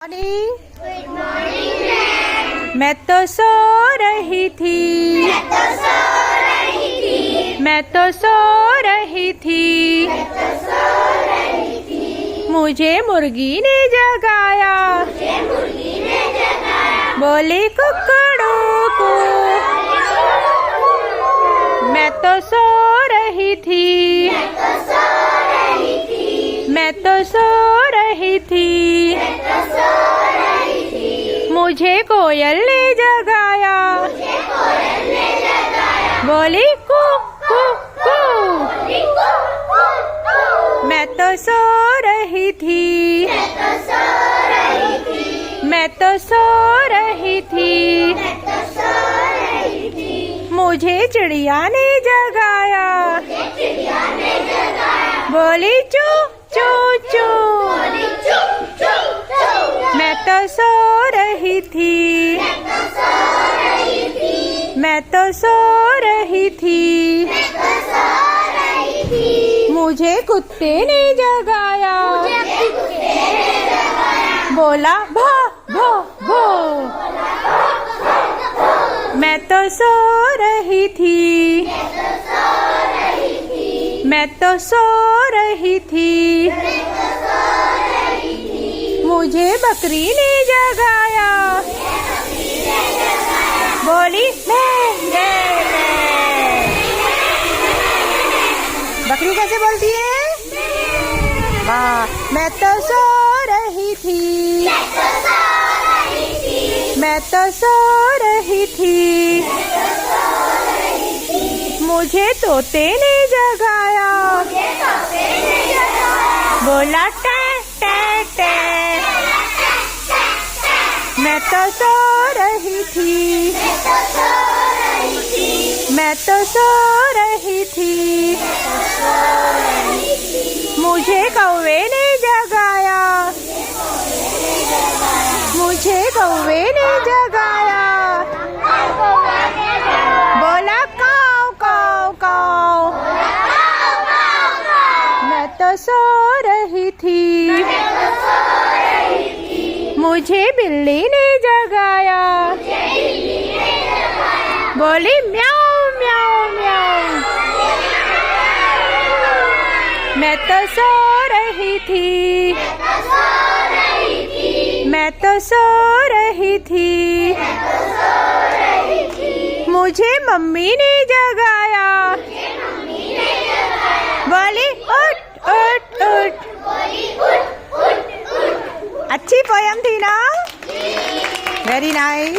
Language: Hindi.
मॉर्निंग। Good morning ma'am. मैं तो सो रही थी। मैं तो सो रही थी। मैं तो सो रही थी। मैं तो सो रही थी। मुझे मुर्गी ने जगाया। मुझे मुर्गी ने जगाया। बोली कुकड़ू को। मैं तो सो रही थी। मैं तो सो रही थी। मैं तो सो रही थी। मैं तो सो रही थी। मुझे कोयल ने जगाया। मुझे कोयल ने जगाया। बोली कू कू कू। बोली कू कू कू। मैं तो सो रही थी। मैं तो सो रही थी। मैं तो सो रही थी। मैं तो सो रही थी। मुझे चिड़िया ने जगाया। मुझे चिड़िया ने जगाया। बोली चू चू चू। बोली चुप चुप चुप। मैं तो सो रही थी। मैं तो सो रही थी। मैं तो सो रही थी। मैं तो सो रही थी। मुझे कुत्ते ने जगाया। मुझे कुत्ते ने जगाया। बोला भो भो भो। मैं तो सो रही थी। मैं तो सो रही थी। मैं तो सो रही थी। मैं तो सो रही थी। मुझे बकरी ने जगाया। बोली मैं मैं। बकरी कैसे बोलती है? वाह। मैं तो सो रही थी। मैं तो सो रही थी। मैं तो सो रही थी। मैं तो सो रही थी। मुझे तोते ने जगाया। मुझे तोते ने जगाया। बोला टे टे टे। मैं तो सो रही थी। मैं तो सो रही थी। मैं तो सो रही थी। सो रही थी। मुझे कौवे ने जगाया। मुझे कौवे ने जगाया। बोला काव काव काव। मैं तो सो रही थी। मुझे बिल्ली ने जगाया। बोली म्याऊ म्याऊ म्याऊ। मैं तो सो रही थी। मैं तो सो रही थी। मुझे मम्मी ने जगाया। बोली उठ उठ उठ। अच्छी पोयम थी ना? Very nice.